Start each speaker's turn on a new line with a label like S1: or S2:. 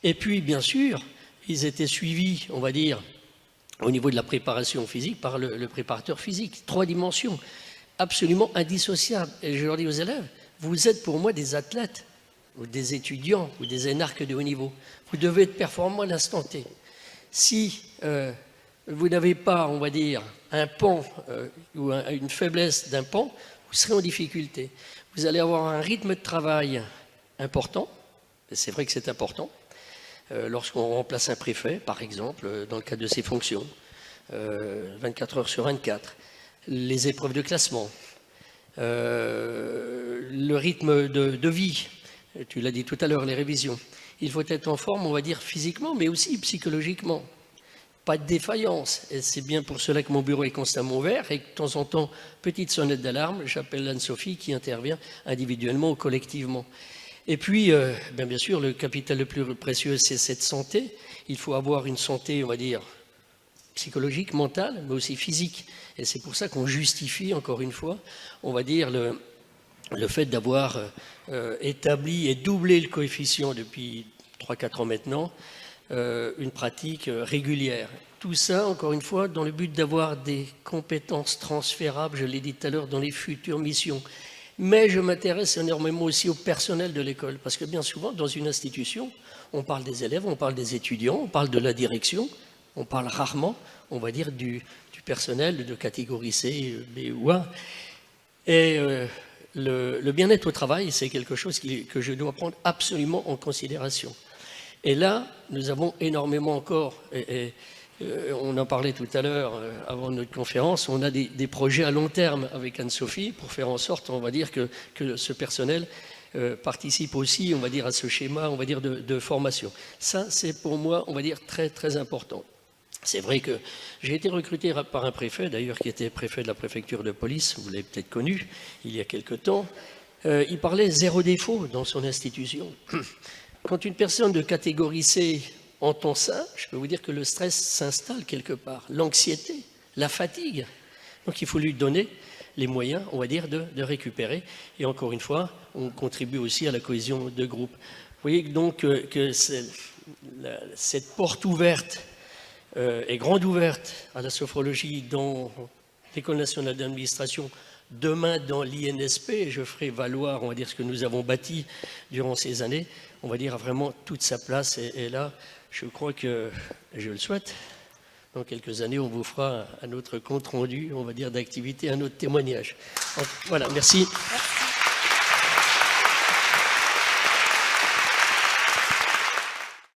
S1: Et puis, bien sûr, ils étaient suivis, on va dire, au niveau de la préparation physique par le préparateur physique. 3 dimensions, absolument indissociables. Et je leur dis aux élèves, vous êtes pour moi des athlètes, ou des étudiants, ou des énarques de haut niveau. Vous devez être performants à l'instant T. Si vous n'avez pas, on va dire, un pan ou une faiblesse d'un pan, vous serez en difficulté. Vous allez avoir un rythme de travail important, et c'est vrai que c'est important, lorsqu'on remplace un préfet, par exemple, dans le cadre de ses fonctions, 24 heures sur 24, les épreuves de classement, le rythme de vie, tu l'as dit tout à l'heure, les révisions. Il faut être en forme, on va dire, physiquement, mais aussi psychologiquement. Pas de défaillance. Et c'est bien pour cela que mon bureau est constamment ouvert et que de temps en temps, petite sonnette d'alarme, j'appelle Anne-Sophie qui intervient individuellement ou collectivement. Et puis, bien sûr, le capital le plus précieux, c'est cette santé. Il faut avoir une santé, on va dire, psychologique, mentale, mais aussi physique. Et c'est pour ça qu'on justifie, encore une fois, on va dire, le fait d'avoir établi et doublé le coefficient depuis 3-4 ans maintenant, une pratique régulière. Tout ça, encore une fois, dans le but d'avoir des compétences transférables, je l'ai dit tout à l'heure, dans les futures missions. Mais je m'intéresse énormément aussi au personnel de l'école, parce que bien souvent, dans une institution, on parle des élèves, on parle des étudiants, on parle de la direction, on parle rarement, on va dire, du personnel de catégorie C, B ou A. Et le bien-être au travail, c'est quelque chose que je dois prendre absolument en considération. Et là, nous avons énormément encore, on en parlait tout à l'heure avant notre conférence, on a des projets à long terme avec Anne-Sophie pour faire en sorte, on va dire, que ce personnel participe aussi, on va dire, à ce schéma, on va dire, de formation. Ça, c'est pour moi, on va dire, très, très important. C'est vrai que j'ai été recruté par un préfet, d'ailleurs, qui était préfet de la préfecture de police, vous l'avez peut-être connu, il y a quelque temps. Il parlait zéro défaut dans son institution. Quand une personne de catégorie C entend ça, je peux vous dire que le stress s'installe quelque part, l'anxiété, la fatigue. Donc il faut lui donner les moyens, on va dire, de récupérer. Et encore une fois, on contribue aussi à la cohésion de groupe. Vous voyez donc que cette porte ouverte est grande ouverte à la sophrologie dans l'École nationale d'administration, demain dans l'INSP, et je ferai valoir, on va dire, ce que nous avons bâti durant ces années, on va dire, a vraiment toute sa place. Et là, je crois que, je le souhaite, dans quelques années, on vous fera un autre compte rendu, on va dire, d'activité, un autre témoignage. Donc, voilà, merci.